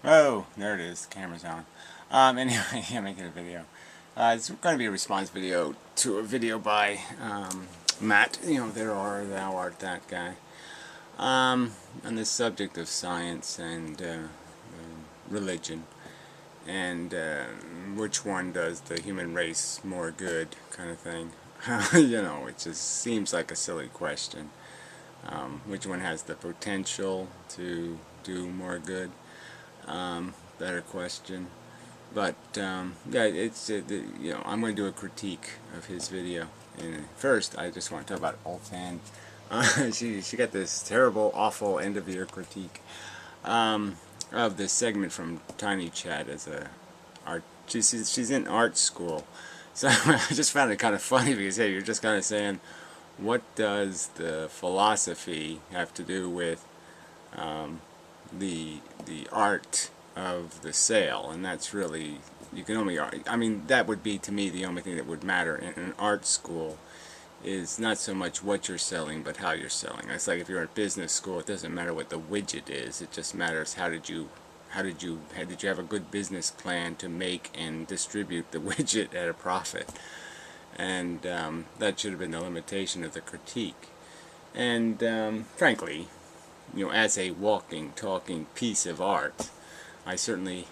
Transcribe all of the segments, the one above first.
Oh, there it is. The camera's on. Anyway, I'm making a video. It's going to be a response video to a video by Matt. There are, thou art that guy. On the subject of science and religion, and which one does the human race more good, kind of thing. It just seems like a silly question. Which one has the potential to do more good? Better question. But yeah, it's I'm going to do a critique of his video. And first, I just want to talk about Olfan. She got this terrible, awful end of year critique of this segment from Tiny Chat as a art. She's in art school, so I just found it kind of funny because hey, you're just kind of saying, what does the philosophy have to do with the art of the sale? And that's really, you can only, I mean, that would be to me the only thing that would matter in an art school, is not so much what you're selling but how you're selling. It's like if you're at business school, it doesn't matter what the widget is, it just matters how did you have a good business plan to make and distribute the widget at a profit. And that should have been the limitation of the critique. And frankly, as a walking, talking piece of art, I certainly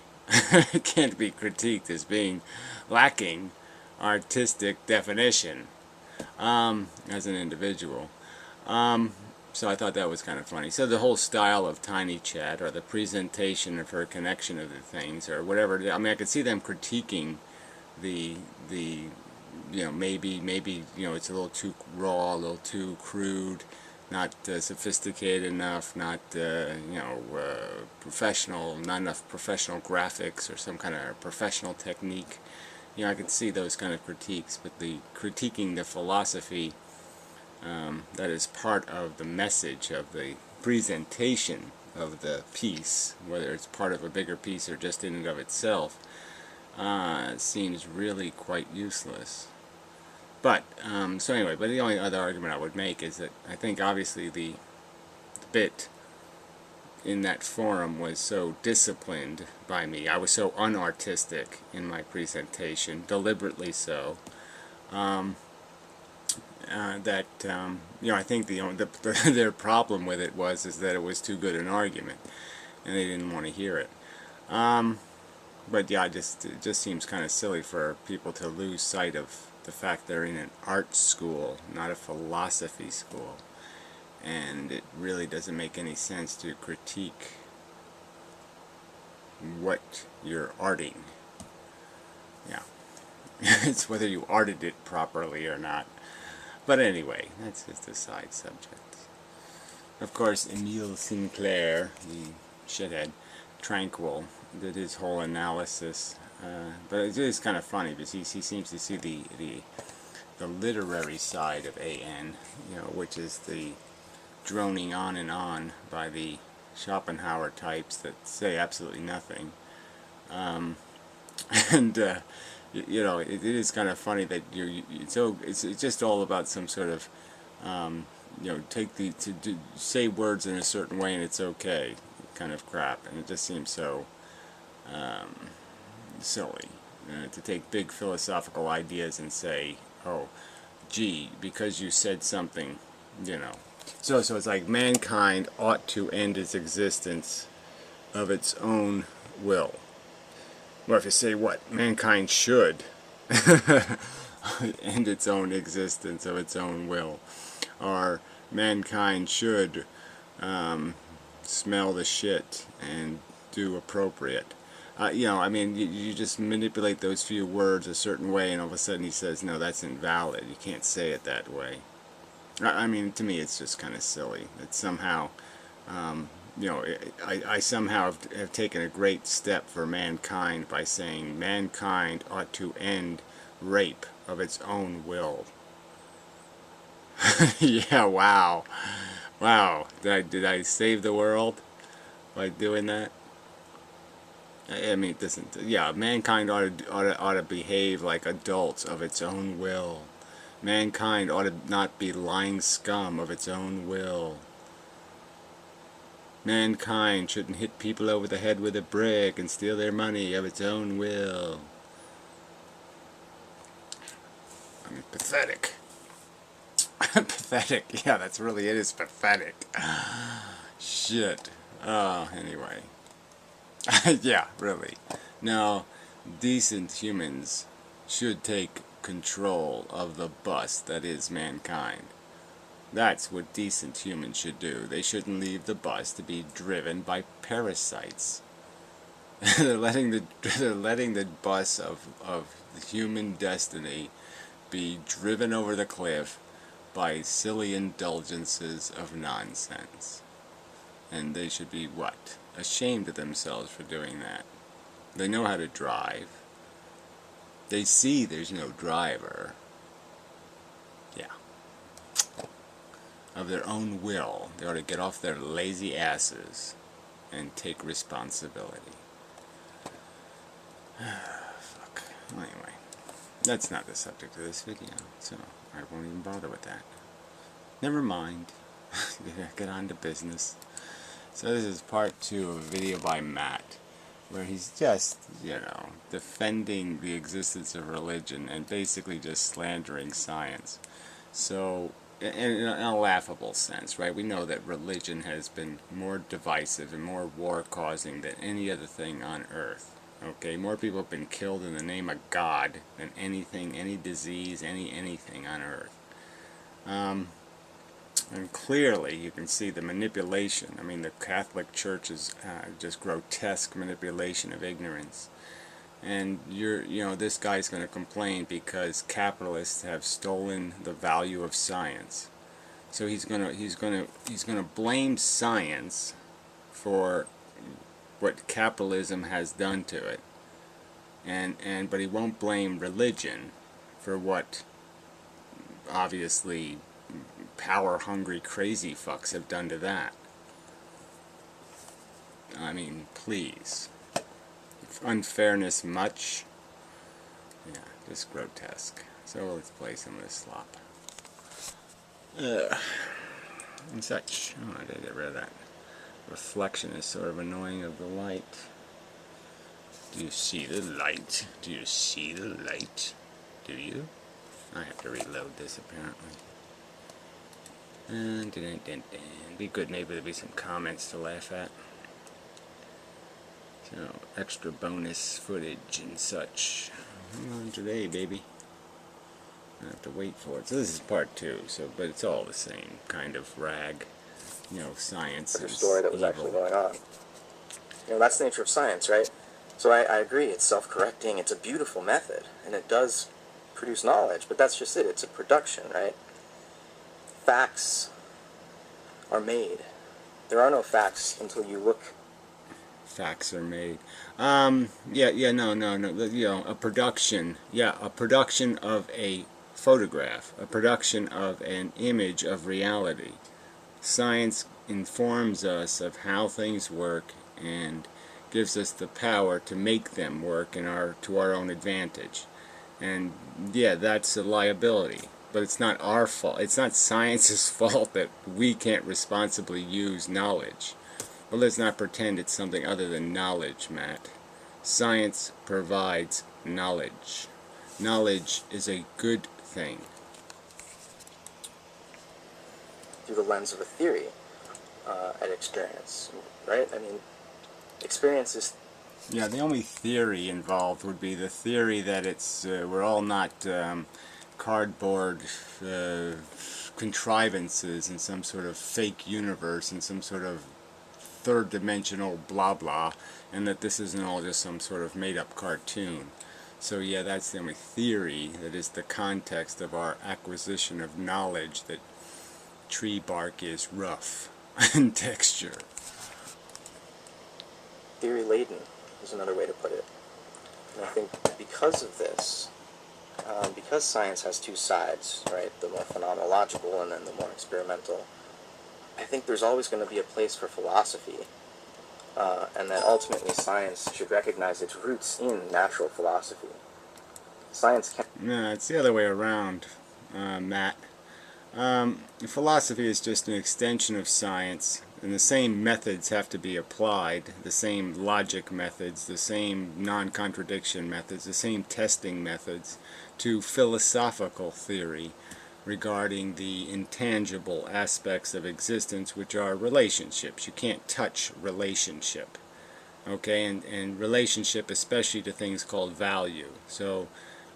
can't be critiqued as being lacking artistic definition as an individual. So I thought that was kind of funny. So the whole style of Tiny Chat, or the presentation of her connection of the things, or whatever, I mean, I could see them critiquing the maybe it's a little too raw, a little too crude, not sophisticated enough, not professional, not enough professional graphics or some kind of professional technique. I could see those kind of critiques, but the critiquing the philosophy that is part of the message of the presentation of the piece, whether it's part of a bigger piece or just in and of itself, seems really quite useless. But, so anyway, but the only other argument I would make is that I think obviously the bit in that forum was so disciplined by me. I was so unartistic in my presentation, deliberately so, that I think their problem with it is that it was too good an argument, and they didn't want to hear it. But yeah, it just seems kind of silly for people to lose sight of the fact they're in an art school, not a philosophy school. And it really doesn't make any sense to critique what you're arting. Yeah. It's whether you arted it properly or not. But anyway, that's just a side subject. Of course, Emile Sinclair, the shithead, Tranquil, did his whole analysis. But it is kind of funny because he seems to see the literary side of AN, which is the droning on and on by the Schopenhauer types that say absolutely nothing. And it is kind of funny that it's just all about some sort of to say words in a certain way and it's okay kind of crap, and it just seems so silly to take big philosophical ideas and say, oh, gee, because you said something, So it's like mankind ought to end its existence of its own will. Or if you say what? Mankind should end its own existence of its own will. Or mankind should smell the shit and do appropriate. I mean, you just manipulate those few words a certain way, and all of a sudden he says, no, that's invalid. You can't say it that way. I mean, to me, it's just kind of silly that somehow, I somehow have taken a great step for mankind by saying mankind ought to end rape of its own will. Yeah, wow. Wow. Did I save the world by doing that? I mean, it doesn't. Yeah, mankind ought to behave like adults of its own will. Mankind ought to not be lying scum of its own will. Mankind shouldn't hit people over the head with a brick and steal their money of its own will. I mean, pathetic. Pathetic. Yeah, that's really it. Is pathetic. Shit. Anyway. Yeah, really. Now, decent humans should take control of the bus that is mankind. That's what decent humans should do. They shouldn't leave the bus to be driven by parasites. they're letting the bus of human destiny be driven over the cliff by silly indulgences of nonsense. And they should be what? Ashamed of themselves for doing that. They know how to drive. They see there's no driver. Yeah. Of their own will, they ought to get off their lazy asses and take responsibility. Fuck. Anyway, that's not the subject of this video, so I won't even bother with that. Never mind. Get on to business. So this is part 2 of a video by Matt, where he's just, defending the existence of religion and basically just slandering science. So, in a laughable sense, right? We know that religion has been more divisive and more war-causing than any other thing on earth. Okay, more people have been killed in the name of God than anything, any disease, anything on earth. And clearly, you can see the manipulation. I mean, the Catholic Church's just grotesque manipulation of ignorance. And this guy's going to complain because capitalists have stolen the value of science. So he's going to blame science for what capitalism has done to it. But he won't blame religion for what obviously power-hungry crazy fucks have done to that. I mean, please. Unfairness much? Yeah, just grotesque. So let's play some of this slop. And such. Oh, I gotta get rid of that. Reflection is sort of annoying of the light. Do you see the light? Do you see the light? Do you? I have to reload this apparently. Be good, maybe there'll be some comments to laugh at. So, extra bonus footage and such. On today, baby. I have to wait for it. So this is part 2. But it's all the same kind of rag. Science is story that was actually going on. That's the nature of science, right? So I agree. It's self-correcting. It's a beautiful method, and it does produce knowledge. But that's just it. It's a production, right? Facts are made. There are no facts until you look. Facts are made. No. A production. Yeah, a production of a photograph. A production of an image of reality. Science informs us of how things work and gives us the power to make them work to our own advantage. And yeah, that's a liability. But it's not our fault. It's not science's fault that we can't responsibly use knowledge. Well, let's not pretend it's something other than knowledge, Matt. Science provides knowledge. Knowledge is a good thing. Through the lens of a theory at experience, right? I mean, experience is... Yeah, the only theory involved would be the theory that we're all not cardboard contrivances in some sort of fake universe, in some sort of third-dimensional blah blah, and that this isn't all just some sort of made-up cartoon. So yeah, that's the only theory that is the context of our acquisition of knowledge, that tree bark is rough in texture. Theory-laden is another way to put it. And I think because of this, because science has two sides, right, the more phenomenological and then the more experimental, I think there's always going to be a place for philosophy, and that ultimately science should recognize its roots in natural philosophy. Science can... No, it's the other way around, Matt. Philosophy is just an extension of science. And the same methods have to be applied, the same logic methods, the same non-contradiction methods, the same testing methods to philosophical theory regarding the intangible aspects of existence, which are relationships. You can't touch relationship. Okay, and relationship especially to things called value. So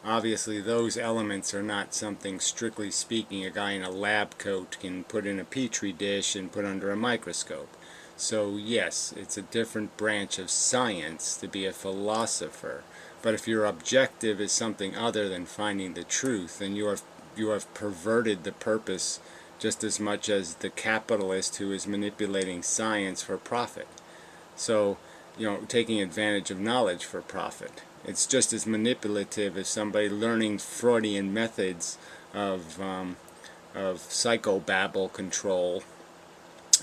obviously those elements are not something, strictly speaking, a guy in a lab coat can put in a petri dish and put under a microscope. So yes, it's a different branch of science to be a philosopher. But if your objective is something other than finding the truth, then you have perverted the purpose just as much as the capitalist who is manipulating science for profit. So, taking advantage of knowledge for profit. It's just as manipulative as somebody learning Freudian methods of psychobabble control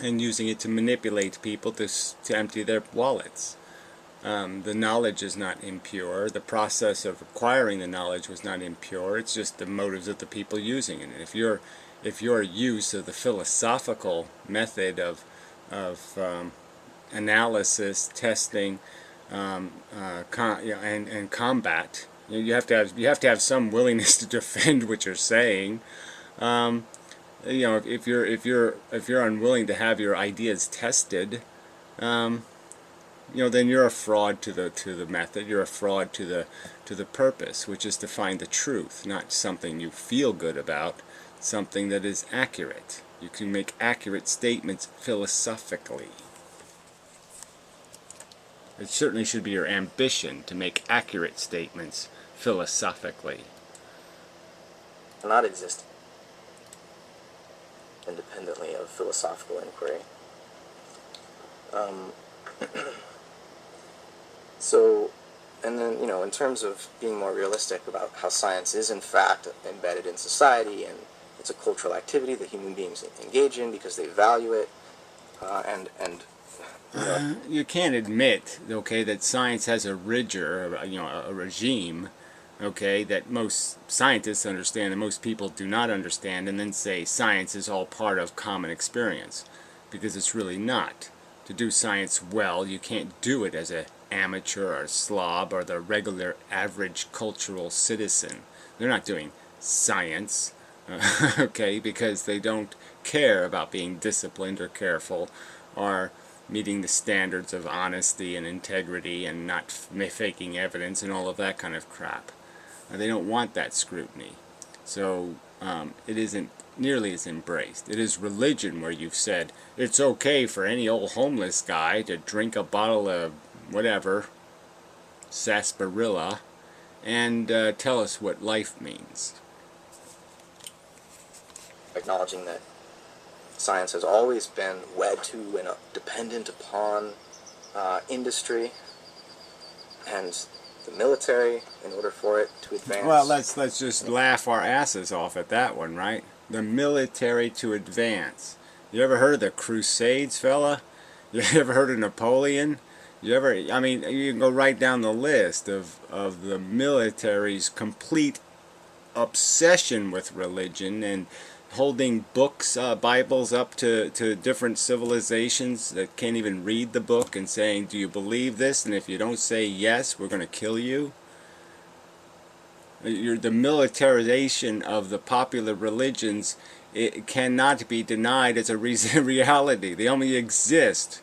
and using it to manipulate people to empty their wallets. The knowledge is not impure. The process of acquiring the knowledge was not impure. It's just the motives of the people using it. And if your use of the philosophical method of analysis, testing, and combat, you have to have some willingness to defend what you're saying. If you're unwilling to have your ideas tested, then you're a fraud to the method. You're a fraud to the purpose, which is to find the truth, not something you feel good about, something that is accurate. You can make accurate statements philosophically. It certainly should be your ambition to make accurate statements philosophically. Not existing independently of philosophical inquiry. So, and then, in terms of being more realistic about how science is in fact embedded in society, and it's a cultural activity that human beings engage in because they value it, you can't admit, okay, that science has a rigor, a regime, okay, that most scientists understand and most people do not understand, and then say science is all part of common experience, because it's really not. To do science well, you can't do it as an amateur or a slob or the regular average cultural citizen. They're not doing science, okay, because they don't care about being disciplined or careful or meeting the standards of honesty and integrity and not faking evidence and all of that kind of crap. They don't want that scrutiny. So it isn't nearly as embraced. It is religion where you've said it's okay for any old homeless guy to drink a bottle of whatever, sarsaparilla, and tell us what life means. Acknowledging that science has always been wed to and dependent upon industry and the military in order for it to advance. Well, let's just laugh our asses off at that one, right? The military to advance. You ever heard of the Crusades, fella? You ever heard of Napoleon? You can go right down the list of the military's complete obsession with religion and holding books, Bibles up to different civilizations that can't even read the book and saying, do you believe this? And if you don't say yes, we're going to kill you. The militarization of the popular religions, it cannot be denied as a reality. They only exist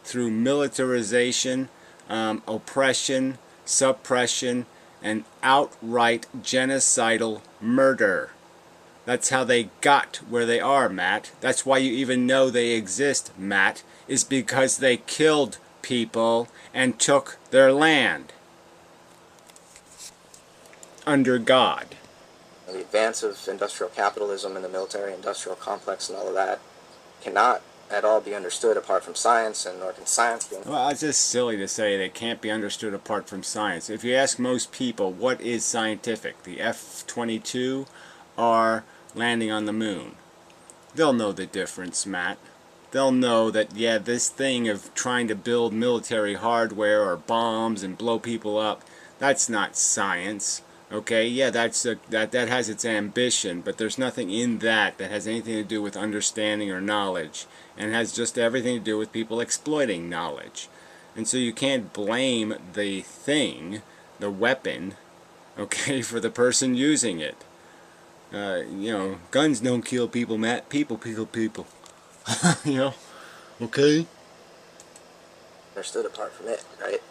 through militarization, oppression, suppression, and outright genocidal murder. That's how they got where they are, Matt. That's why you even know they exist, Matt, is because they killed people and took their land. Under God. The advance of industrial capitalism and the military-industrial complex and all of that cannot at all be understood apart from science, and nor can science be. Well, it's just silly to say they can't be understood apart from science. If you ask most people what is scientific, the F-22 or landing on the moon, they'll know the difference, Matt. They'll know that, yeah, this thing of trying to build military hardware or bombs and blow people up, that's not science. Okay, yeah, that has its ambition, but there's nothing in that that has anything to do with understanding or knowledge, and has just everything to do with people exploiting knowledge. And so you can't blame the thing, the weapon, okay, for the person using it. Guns don't kill people, Matt. People kill people. you know, okay? Understood apart from it, right?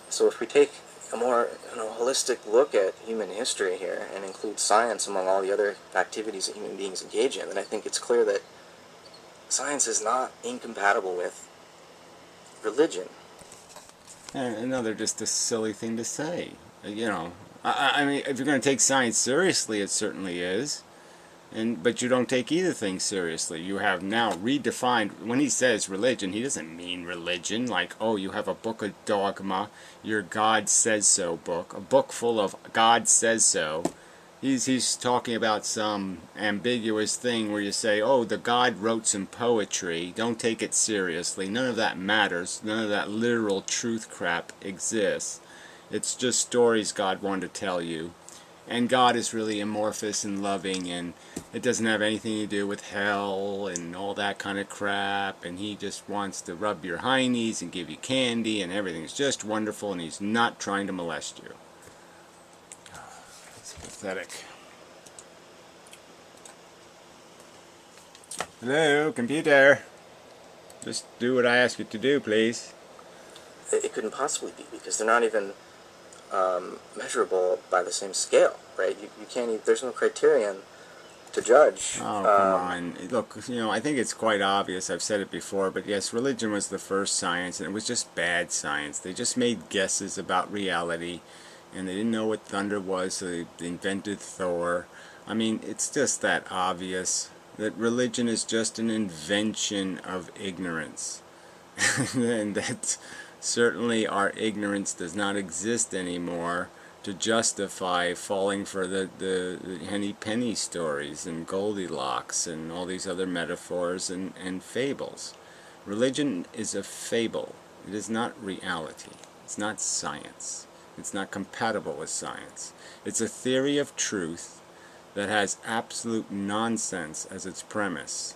So if we take a more holistic look at human history here and include science among all the other activities that human beings engage in, then I think it's clear that science is not incompatible with religion. And another just a silly thing to say. I mean, if you're going to take science seriously, it certainly is. But you don't take either thing seriously. You have now redefined, when he says religion, he doesn't mean religion like, oh, you have a book of dogma, your God says so book, a book full of God says so. He's talking about some ambiguous thing where you say, oh, the God wrote some poetry, don't take it seriously, none of that matters, none of that literal truth crap exists. It's just stories God wanted to tell you. And God is really amorphous and loving, and it doesn't have anything to do with hell and all that kind of crap, and he just wants to rub your heinies and give you candy, and everything's just wonderful, and he's not trying to molest you. It's pathetic. Hello, computer. Just do what I ask you to do, please. It couldn't possibly be, because they're not even measurable by the same scale, right? You can't. There's no criterion to judge. Oh, come on. Look, I think it's quite obvious. I've said it before, but yes, religion was the first science, and it was just bad science. They just made guesses about reality, and they didn't know what thunder was, so they invented Thor. I mean, it's just that obvious that religion is just an invention of ignorance. And that certainly our ignorance does not exist anymore to justify falling for the Henny Penny stories and Goldilocks and all these other metaphors and fables. Religion is a fable. It is not reality. It's not science. It's not compatible with science. It's a theory of truth that has absolute nonsense as its premise.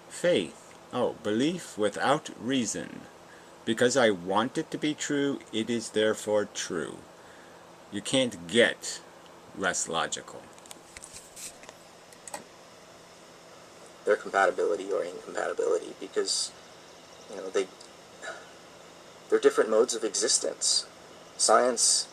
Faith. Oh, belief without reason. Because I want it to be true, it is therefore true. You can't get less logical. Their compatibility or incompatibility, because they're different modes of existence. Science,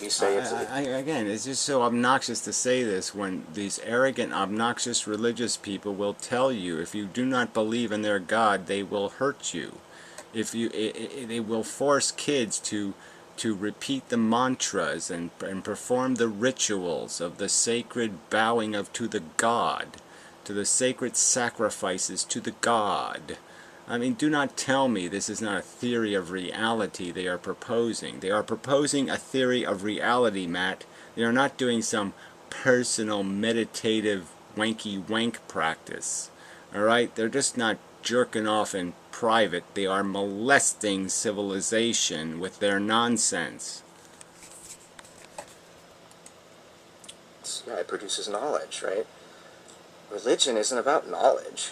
we say again, it's just so obnoxious to say this when these arrogant, obnoxious religious people will tell you if you do not believe in their God, they will hurt you. They will force kids to repeat the mantras and perform the rituals of the sacred bowing to the God, to the sacred sacrifices to the God. I mean, do not tell me this is not a theory of reality they are proposing. They are proposing a theory of reality, Matt. They are not doing some personal, meditative, wanky wank practice. Alright? They're just not jerking off in private. They are molesting civilization with their nonsense. It produces knowledge, right? Religion isn't about knowledge.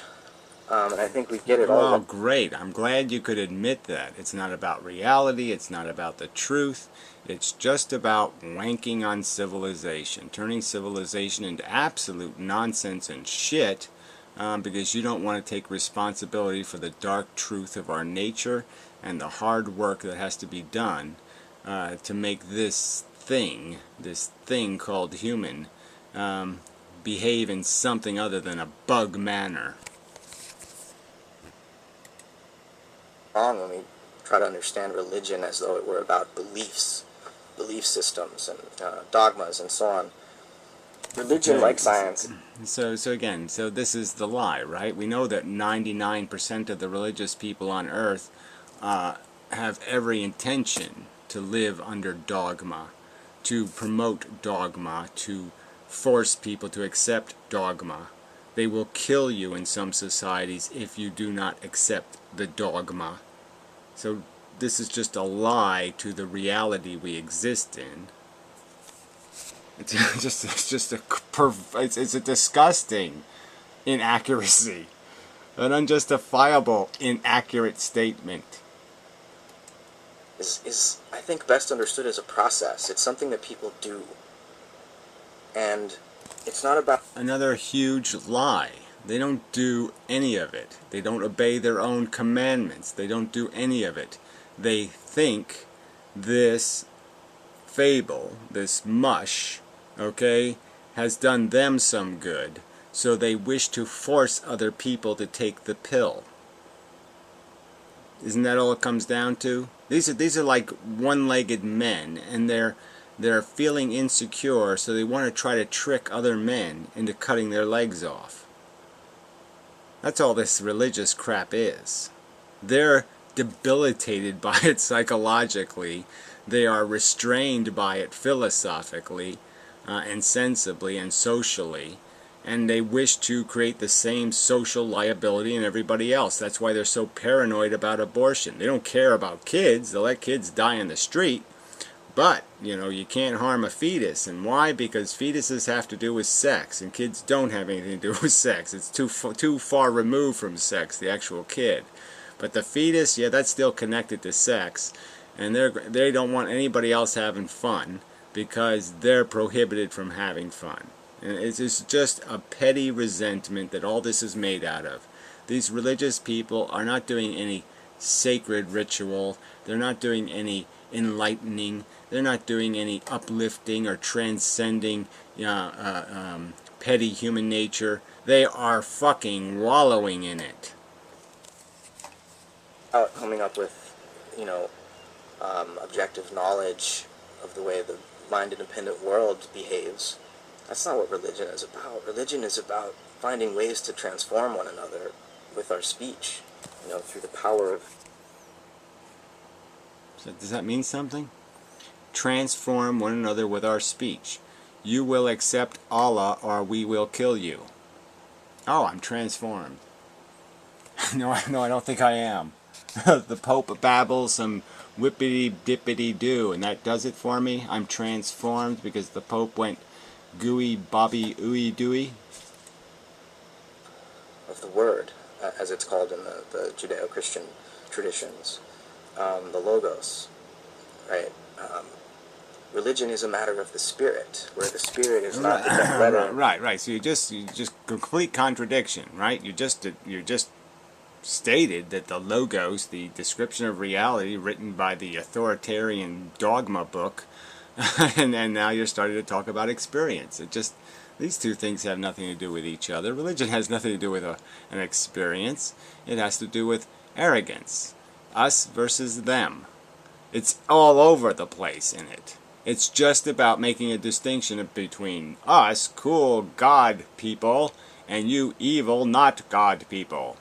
And I think we get it all. Well, great. I'm glad you could admit that. It's not about reality. It's not about the truth. It's just about wanking on civilization, turning civilization into absolute nonsense and shit because you don't want to take responsibility for the dark truth of our nature and the hard work that has to be done to make this thing called human, behave in something other than a bug manner. Wrong when we try to understand religion as though it were about beliefs, belief systems, and dogmas, and so on. Religion, like science. So this is the lie, right? We know that 99% of the religious people on Earth have every intention to live under dogma, to promote dogma, to force people to accept dogma. They will kill you in some societies if you do not accept the dogma. So this is just a lie to the reality we exist in. It's a disgusting inaccuracy, an unjustifiable inaccurate statement. Is I think best understood as a process. It's something that people do, and it's not about Another huge lie. They don't do any of it. They don't obey their own commandments. They don't do any of it. They think this fable, this mush, okay, has done them some good, so they wish to force other people to take the pill. Isn't that all it comes down to? These are like one-legged men, and they're feeling insecure, so they want to try to trick other men into cutting their legs off. That's all this religious crap is. They're debilitated by it psychologically. They are restrained by it philosophically and sensibly and socially. And they wish to create the same social liability in everybody else. That's why they're so paranoid about abortion. They don't care about kids. They'll let kids die in the street. But, you know, you can't harm a fetus. And why? Because fetuses have to do with sex, and kids don't have anything to do with sex. It's too far removed from sex, the actual kid. But the fetus, yeah, that's still connected to sex, and they don't want anybody else having fun because they're prohibited from having fun. And it's just a petty resentment that all this is made out of. These religious people are not doing any sacred ritual. They're not doing any enlightening. They're not doing any uplifting or transcending petty human nature. They are fucking wallowing in it. coming up with, you know, objective knowledge of the way the mind-independent world behaves. That's not what religion is about. Religion is about finding ways to transform one another with our speech, you know, through the power of... So does that mean something? Transform one another with our speech. You will accept Allah or we will kill you. Oh, I'm transformed. No, I don't think I am. The Pope babbles some whippity-dippity-doo, and that does it for me. I'm transformed because the Pope went gooey, bobby, ooey, dooey. of the word, as it's called in the Judeo-Christian traditions, the logos, right? Religion is a matter of the spirit, where the spirit is not the dead letter. Right. So you just complete contradiction, right? You just stated that the logos, the description of reality written by the authoritarian dogma book, and now you're starting to talk about experience. These two things have nothing to do with each other. Religion has nothing to do with an experience. It has to do with arrogance. Us versus them. It's all over the place in it. It's just about making a distinction between us, cool God people, and you evil, not God people.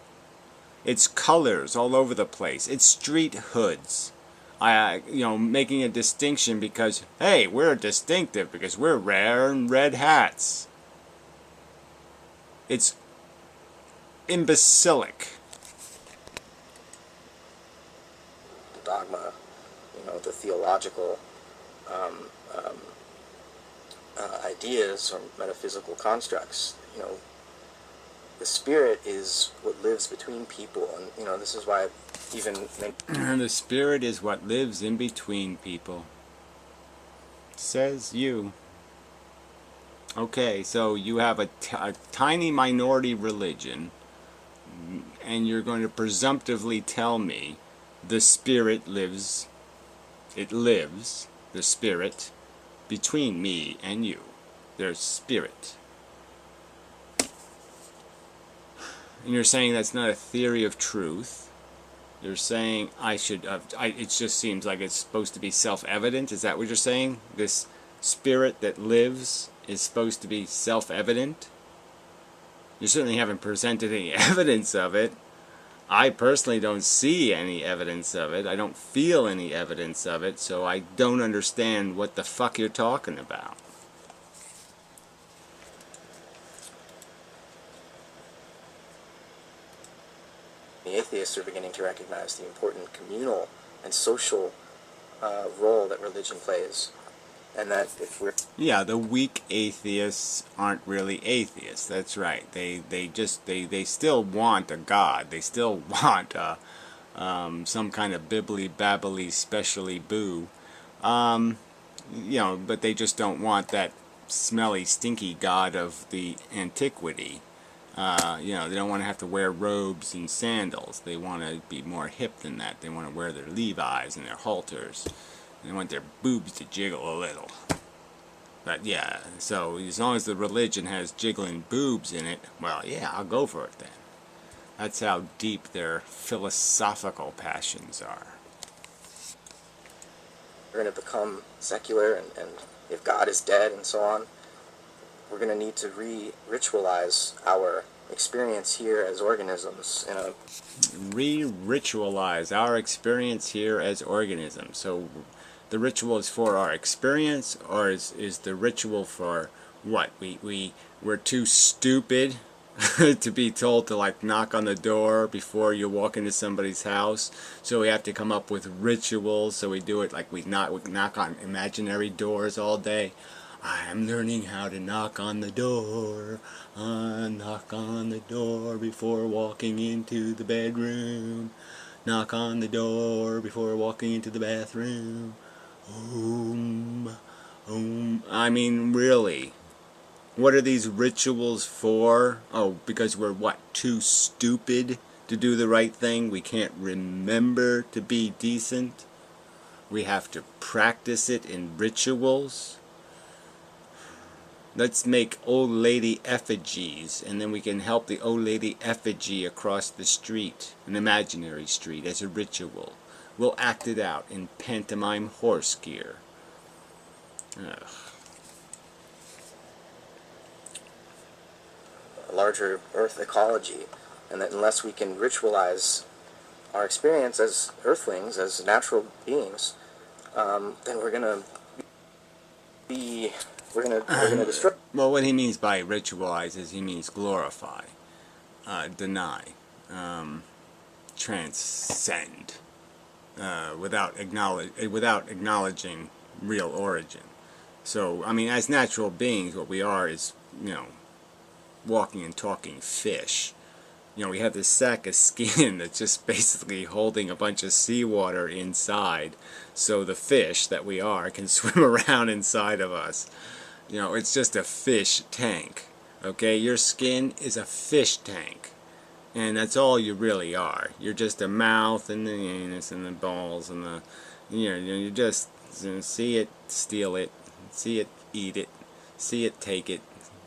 It's colors all over the place. It's street hoods. Making a distinction because, hey, we're distinctive because we're wearing red hats. It's imbecilic. The dogma, you know, the theological ideas or metaphysical constructs, you know, the spirit is what lives between people, and you know, this is why the spirit is what lives in between people. Says you. Okay, so you have a tiny minority religion, and you're going to presumptively tell me the spirit lives, the spirit, between me and you. There's spirit. And you're saying that's not a theory of truth. You're saying it just seems like it's supposed to be self-evident. Is that what you're saying? This spirit that lives is supposed to be self-evident? You certainly haven't presented any evidence of it. I personally don't see any evidence of it. I don't feel any evidence of it, so I don't understand what the fuck you're talking about. the atheists are beginning to recognize the important communal and social role that religion plays and that if we're Yeah, the weak atheists aren't really atheists. That's right. They still want a god. They still want some kind of bibbly babbly specially boo. Um, but they just don't want that smelly, stinky god of the antiquity. They don't want to have to wear robes and sandals. They want to be more hip than that. They want to wear their Levi's and their halters. They want their boobs to jiggle a little. But yeah, so as long as the religion has jiggling boobs in it, well, yeah, I'll go for it then. That's how deep their philosophical passions are. going to become secular, and if God is dead and so on, we're going to need to re-ritualize our experience here as organisms in a Re-ritualize our experience here as organisms. So the ritual is for our experience, or is the ritual for what? We're too stupid to be told to like knock on the door before you walk into somebody's house, so we have to come up with rituals. So we do it like we knock on imaginary doors all day. I'm learning how to knock on the door. Knock on the door before walking into the bedroom. Knock on the door before walking into the bathroom. I mean, really. What are these rituals for? Oh, because we're what? Too stupid to do the right thing? We can't remember to be decent? We have to practice it in rituals? Let's make old lady effigies, and then we can help the old lady effigy across the street, an imaginary street, as a ritual. We'll act it out in pantomime horse gear. Ugh. a larger Earth ecology, and that unless we can ritualize our experience as Earthlings, as natural beings, then we're gonna destroy. Well, what he means by ritualize is he means glorify, deny, transcend, without acknowledging real origin. So, I mean, as natural beings, what we are is, walking and talking fish. We have this sack of skin that's just basically holding a bunch of seawater inside, so the fish that we are can swim around inside of us. It's just a fish tank. Okay, your skin is a fish tank, and that's all you really are. You're just a mouth and the anus and the balls and the, you just see it, steal it, see it, eat it, see it, take it,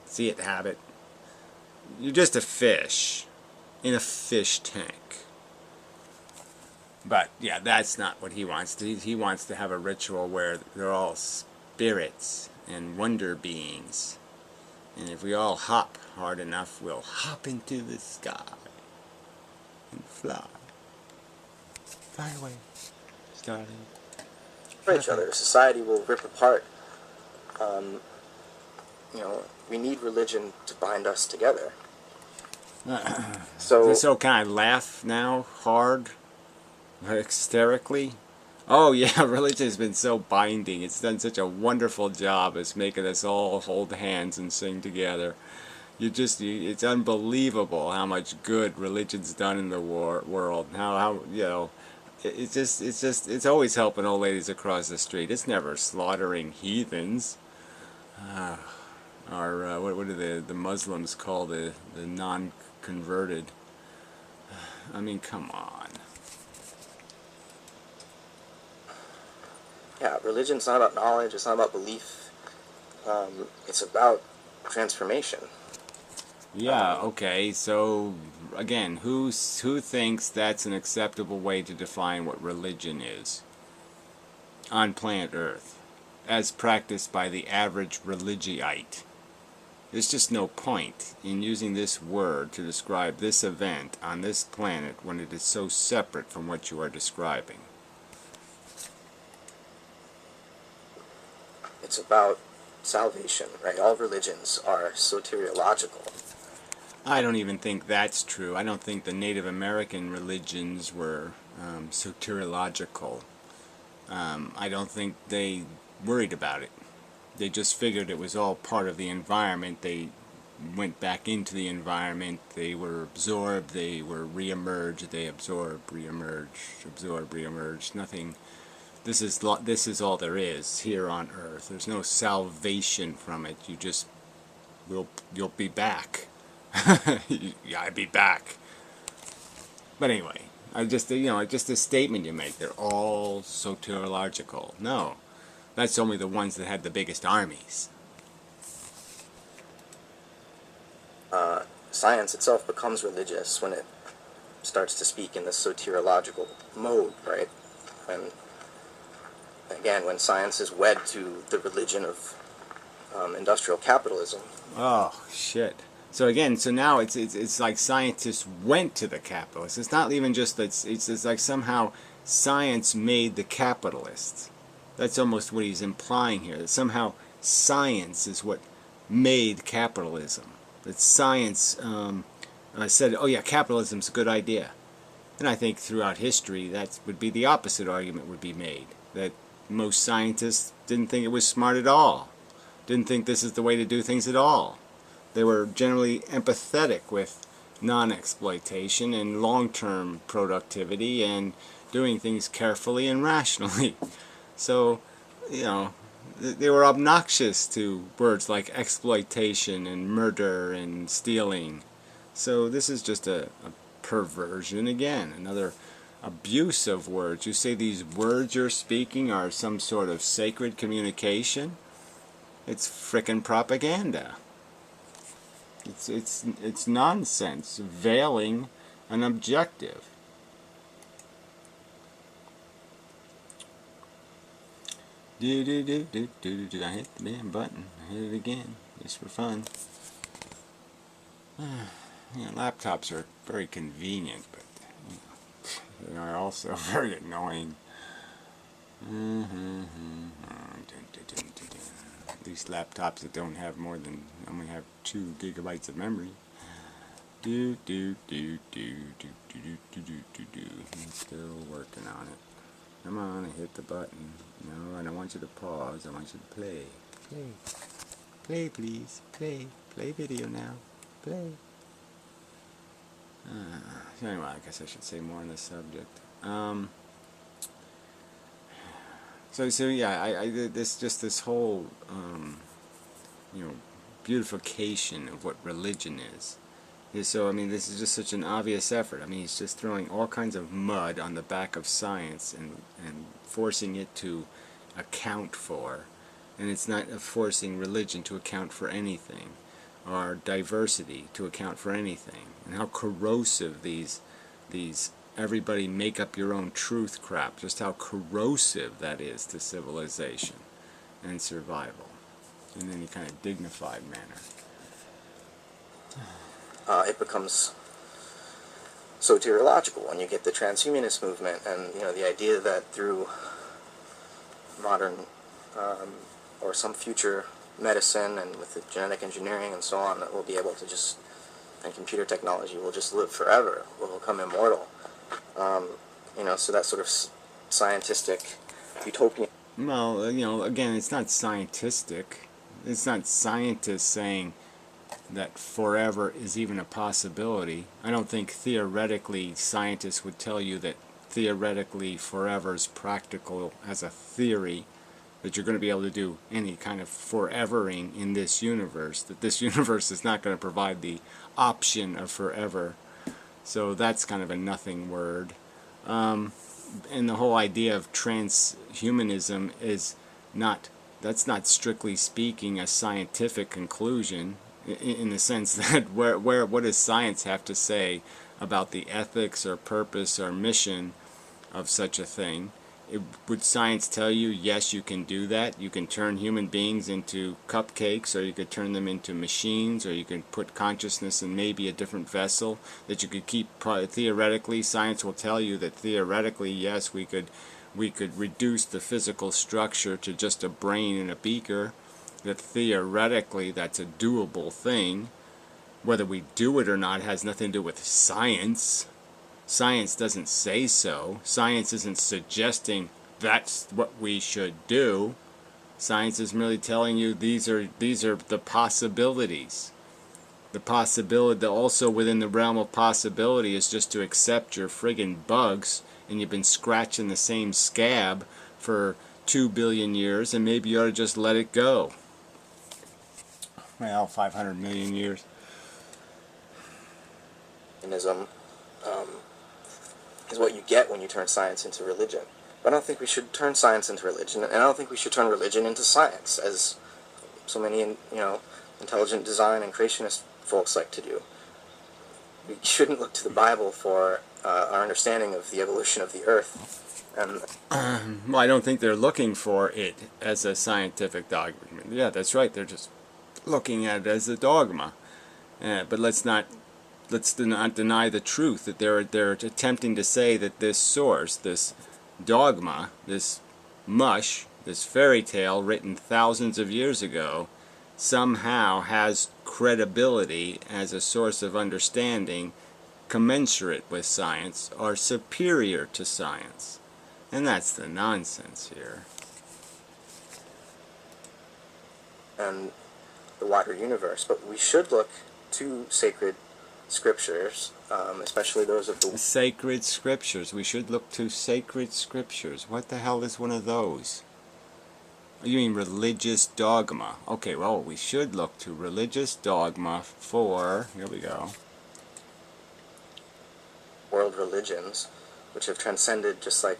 see it, have it. You're just a fish in a fish tank. But yeah, that's not what he wants. He wants to have a ritual where they're all spirits and wonder beings. And if we all hop hard enough, we'll hop into the sky and fly. Fly away, starling. For each other, society will rip apart. We need religion to bind us together. So can I laugh now, hard, hysterically? Oh yeah, religion has been so binding. It's done such a wonderful job as making us all hold hands and sing together. It's unbelievable how much good religion's done in the world. It's always helping old ladies across the street. It's never slaughtering heathens. Or what do the Muslims call the non-converted? I mean, come on. Yeah, religion's not about knowledge. It's not about belief. It's about transformation. Yeah, okay, so again, who thinks that's an acceptable way to define what religion is on planet Earth, as practiced by the average religiite? There's just no point in using this word to describe this event on this planet when it is so separate from what you are describing. It's about salvation, right? All religions are soteriological. I don't even think that's true. I don't think the Native American religions were soteriological. I don't think they worried about it. They just figured it was all part of the environment. They went back into the environment. They were absorbed. They were re-emerged. They absorbed, re-emerged, absorbed, re-emerged. Nothing. This is all there is here on Earth. There's no salvation from it. You just you'll be back. You gotta be back. But anyway, just a statement you make. They're all soteriological. No, that's only the ones that had the biggest armies. Science itself becomes religious when it starts to speak in this soteriological mode, right? When, again, when science is wed to the religion of industrial capitalism. Oh shit. So again, so now it's like scientists went to the capitalists. It's not even just that. It's like somehow science made the capitalists. That's almost what he's implying here. That somehow science is what made capitalism. That science said, oh yeah, capitalism's a good idea. And I think throughout history that would be the opposite argument would be made. That most scientists didn't think it was smart at all. Didn't think this is the way to do things at all. They were generally empathetic with non-exploitation and long-term productivity and doing things carefully and rationally. So, they were obnoxious to words like exploitation and murder and stealing. So this is just a perversion again, another abuse of words. You say these words you're speaking are some sort of sacred communication? It's frickin' propaganda. It's nonsense, veiling an objective. I hit the damn button. I hit it again, just for fun. Laptops are very convenient, but they are also very annoying. These laptops that don't have only have 2 gigabytes of memory. I'm still working on it. Come on, hit the button. No, I don't want you to pause. I want you to play. Play. Play, please. Play. Play video now. Play. So anyway, I guess I should say more on this subject. So yeah, this whole beautification of what religion is. So I mean, this is just such an obvious effort. I mean, he's just throwing all kinds of mud on the back of science and forcing it to account for, and it's not forcing religion to account for anything, or diversity to account for anything, and how corrosive these everybody make up your own truth crap, just how corrosive that is to civilization and survival in any kind of dignified manner. It becomes soteriological when you get the transhumanist movement and the idea that through modern or some future medicine and with the genetic engineering and so on that we'll be able to just, and computer technology will just live forever, we'll become immortal. So that sort of scientific utopian. Well, again, it's not scientific. It's not scientists saying that forever is even a possibility. I don't think theoretically scientists would tell you that theoretically forever is practical as a theory, that you're going to be able to do any kind of forevering in this universe, that this universe is not going to provide the option of forever. So that's kind of a nothing word. And the whole idea of transhumanism is that's not strictly speaking a scientific conclusion, in the sense that what does science have to say about the ethics or purpose or mission of such a thing? Would science tell you, yes, you can do that? You can turn human beings into cupcakes, or you could turn them into machines, or you can put consciousness in maybe a different vessel that you could keep. Theoretically, science will tell you that theoretically, yes, we could reduce the physical structure to just a brain in a beaker. That theoretically that's a doable thing. Whether we do it or not has nothing to do with science. Science doesn't say so. Science isn't suggesting that's what we should do. Science is merely telling you these are the possibilities. The possibility, also within the realm of possibility, is just to accept your friggin' bugs, and you've been scratching the same scab for 2 billion years, and maybe you ought to just let it go. Well, 500 million years. Ism, um, is what you get when you turn science into religion. But I don't think we should turn science into religion, and I don't think we should turn religion into science, as so many, intelligent design and creationist folks like to do. We shouldn't look to the Bible for our understanding of the evolution of the Earth. And well, I don't think they're looking for it as a scientific dogma. Yeah, that's right. They're just looking at it as a dogma. But let's not deny the truth that they're attempting to say that this source, this dogma, this mush, this fairy tale written thousands of years ago, somehow has credibility as a source of understanding commensurate with science or superior to science. And that's the nonsense here. And the wider universe. But we should look to sacred scriptures, especially those of the Sacred scriptures. We should look to sacred scriptures. What the hell is one of those? You mean religious dogma? Okay, well, we should look to religious dogma for, here we go, world religions, which have transcended, just like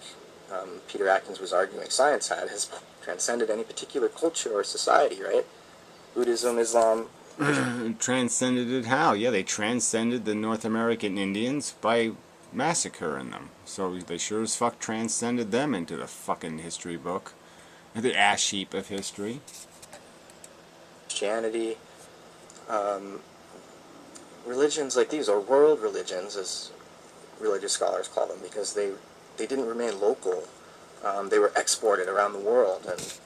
Peter Atkins was arguing science has transcended any particular culture or society, right? Buddhism, Islam. Transcended it how? Yeah, they transcended the North American Indians by massacring them. So they sure as fuck transcended them into the fucking history book. The ash heap of history. Christianity. Religions like these, or world religions, as religious scholars call them, because they didn't remain local. They were exported around the world, and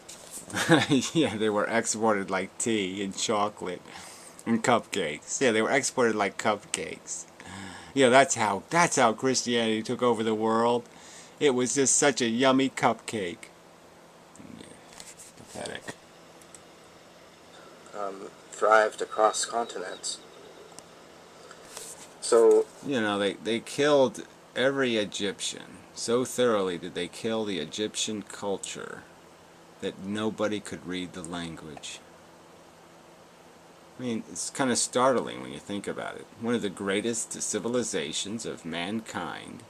yeah, they were exported like tea and chocolate and cupcakes. Yeah, they were exported like cupcakes. Yeah, that's how Christianity took over the world. It was just such a yummy cupcake. Yeah, pathetic. thrived across continents. So You know, they killed every Egyptian. So thoroughly did they kill the Egyptian culture that nobody could read the language. I mean, it's kind of startling when you think about it. One of the greatest civilizations of mankind,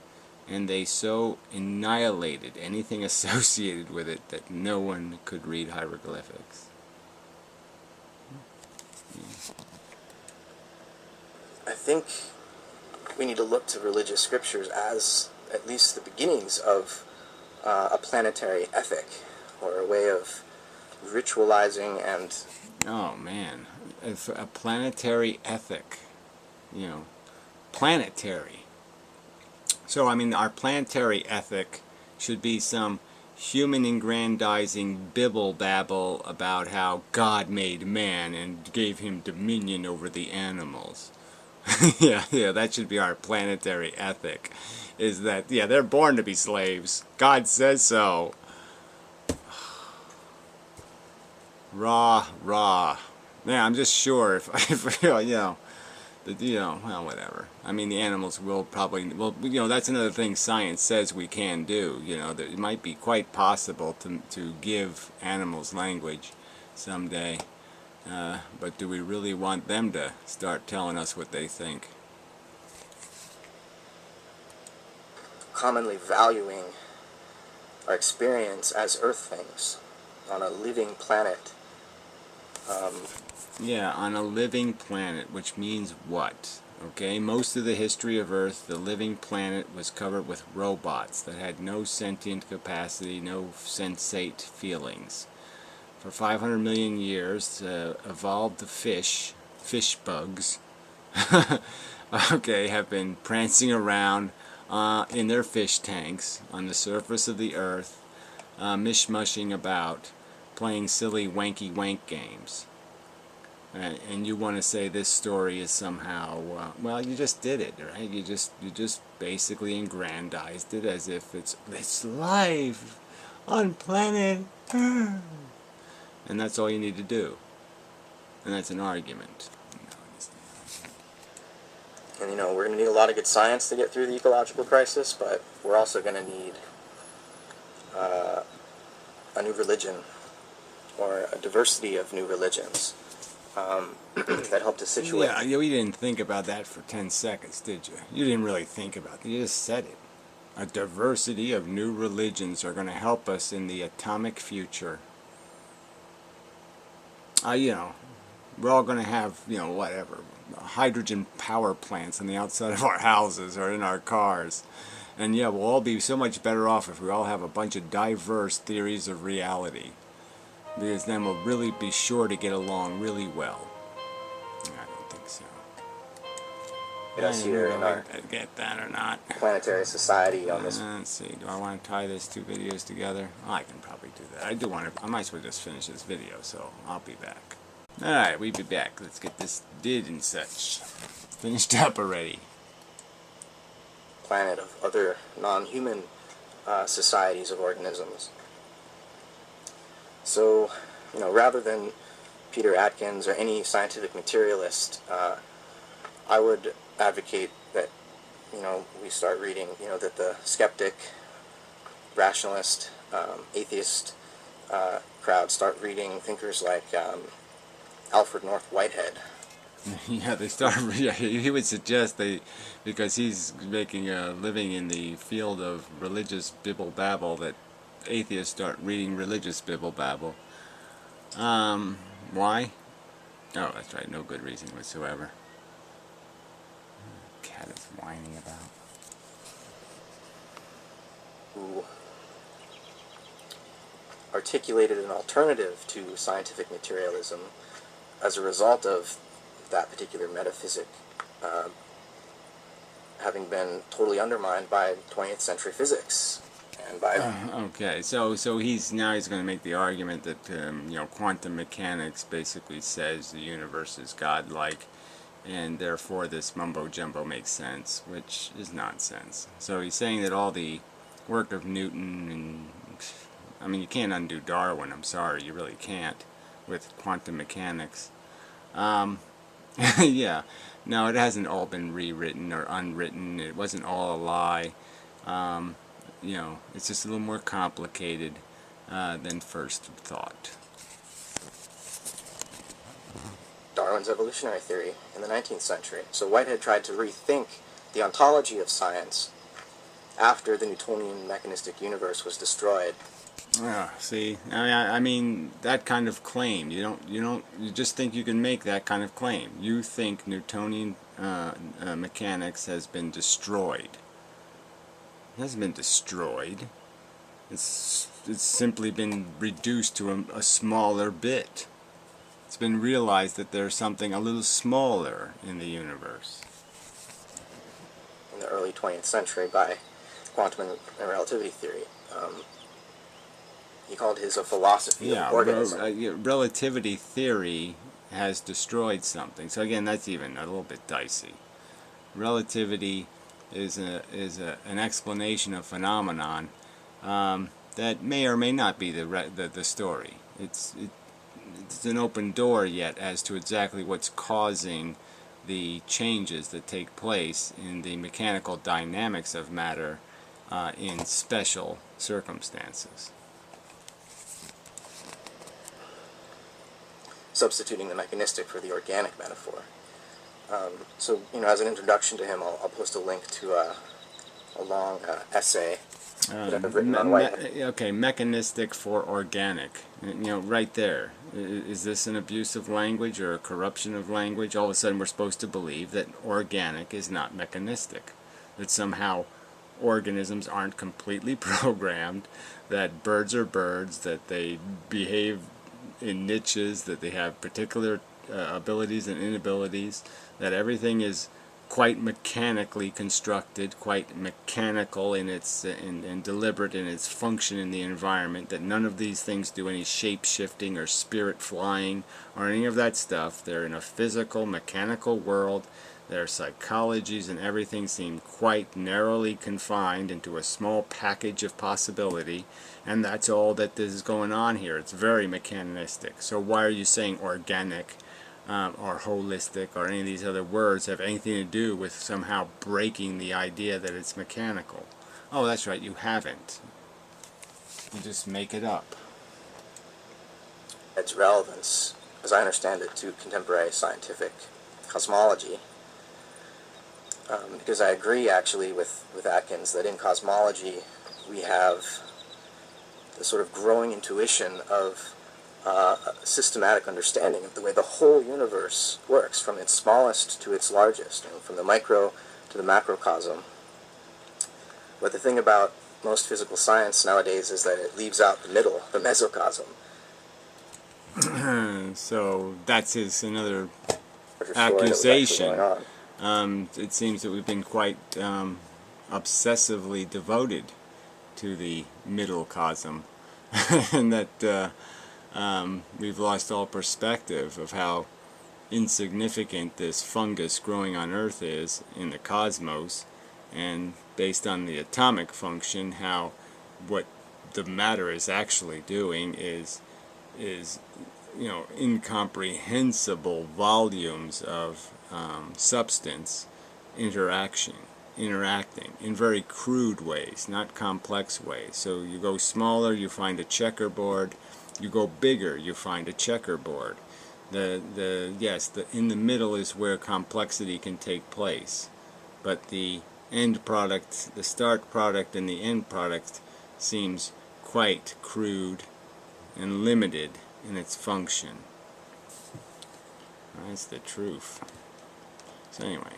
and they so annihilated anything associated with it that no one could read hieroglyphics. I think we need to look to religious scriptures as at least the beginnings of a planetary ethic, or a way of ritualizing and... Oh man, if a planetary ethic, you know, planetary. So I mean, our planetary ethic should be some human aggrandizing bibble babble about how God made man and gave him dominion over the animals. yeah, that should be our planetary ethic. Is that, yeah, they're born to be slaves. God says so. Rah, rah. Yeah, I'm just sure if well, whatever. I mean, the animals will probably, that's another thing science says we can do. That it might be quite possible to give animals language someday. But do we really want them to start telling us what they think? Commonly valuing our experience as Earthlings on a living planet. Yeah, on a living planet, which means what? Okay, most of the history of Earth, the living planet was covered with robots that had no sentient capacity, no sensate feelings. For 500 million years, evolved the fish bugs, okay, have been prancing around in their fish tanks on the surface of the Earth, mishmushing about, playing silly wanky wank games. And you want to say this story is somehow, well, you just did it, right? You just basically aggrandized it as if it's life on planet Earth. And that's all you need to do. And that's an argument. And we're going to need a lot of good science to get through the ecological crisis, but we're also going to need a new religion, or a diversity of new religions that help to situate. Yeah, we didn't think about that for 10 seconds, did you? You didn't really think about it. You just said it. A diversity of new religions are going to help us in the atomic future. We're all going to have, whatever, hydrogen power plants on the outside of our houses or in our cars. And yeah, we'll all be so much better off if we all have a bunch of diverse theories of reality. Because then we'll really be sure to get along really well. I don't think so. Us here in our get that or not. planetary society on this. Let's see. Do I want to tie these two videos together? Oh, I can probably do that. I do want to. I might as well just finish this video, so I'll be back. Alright, we'll be back. Let's get this did and such finished up already. Planet of other non-human societies of organisms. So, rather than Peter Atkins or any scientific materialist, I would advocate that, we start reading, that the skeptic, rationalist, atheist crowd start reading thinkers like Alfred North Whitehead. Yeah, they start. Yeah, he would suggest because he's making a living in the field of religious bibble babble, that atheists start reading religious bibble babble. Why? Oh, that's right. No good reason whatsoever. Cat is whining about. Who articulated an alternative to scientific materialism as a result of that particular metaphysic having been totally undermined by 20th century physics and by Okay, so he's going to make the argument that quantum mechanics basically says the universe is godlike, and therefore this mumbo jumbo makes sense, which is nonsense. So he's saying that all the work of Newton and you can't undo Darwin. I'm sorry, you really can't with quantum mechanics. Yeah, no, it hasn't all been rewritten or unwritten. It wasn't all a lie. It's just a little more complicated than first thought. Darwin's evolutionary theory in the 19th century. So Whitehead tried to rethink the ontology of science after the Newtonian mechanistic universe was destroyed. See, I mean that kind of claim. You just think you can make that kind of claim. You think Newtonian mechanics has been destroyed. It hasn't been destroyed. It's simply been reduced to a smaller bit. It's been realized that there's something a little smaller in the universe. In the early 20th century by quantum and relativity theory. He called his a philosophy of organism. Relativity theory has destroyed something. So again, that's even a little bit dicey. Relativity is an explanation of phenomenon that may or may not be the story. It's an open door yet as to exactly what's causing the changes that take place in the mechanical dynamics of matter in special circumstances. Substituting the mechanistic for the organic metaphor. So, as an introduction to him, I'll post a link to a long essay that I've written on Whitehead. Okay, mechanistic for organic. Right there. Is this an abuse of language or a corruption of language? All of a sudden we're supposed to believe that organic is not mechanistic. That somehow organisms aren't completely programmed, that birds are birds, that they behave in niches, that they have particular abilities and inabilities, that everything is quite mechanically constructed, quite mechanical in its and deliberate in its function in the environment, that none of these things do any shape-shifting or spirit flying or any of that stuff. They're in a physical, mechanical world their psychologies and everything seem quite narrowly confined into a small package of possibility, and that's all that is going on here. It's very mechanistic. So why are you saying organic or holistic or any of these other words have anything to do with somehow breaking the idea that it's mechanical? Oh, that's right, you haven't. You just make it up. Its relevance, as I understand it, to contemporary scientific cosmology, because I agree actually with Atkins that in cosmology we have the sort of growing intuition of a systematic understanding of the way the whole universe works, from its smallest to its largest, from the micro to the macrocosm. But the thing about most physical science nowadays is that it leaves out the middle, the mesocosm. So that's another Larger story that was actually accusation. going on. It seems that we've been quite obsessively devoted to the middle cosm, and that we've lost all perspective of how insignificant this fungus growing on Earth is in the cosmos, and based on the atomic function, how what the matter is actually doing is incomprehensible volumes of substance interacting in very crude ways, not complex ways. So you go smaller, you find a checkerboard. You go bigger, you find a checkerboard. In the middle is where complexity can take place, but the end product, the start product, and the end product seems quite crude and limited in its function. That's the truth. So anyway,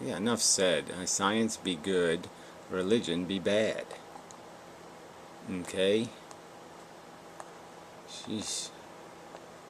yeah, enough said. Science be good, religion be bad. Okay? Jeez.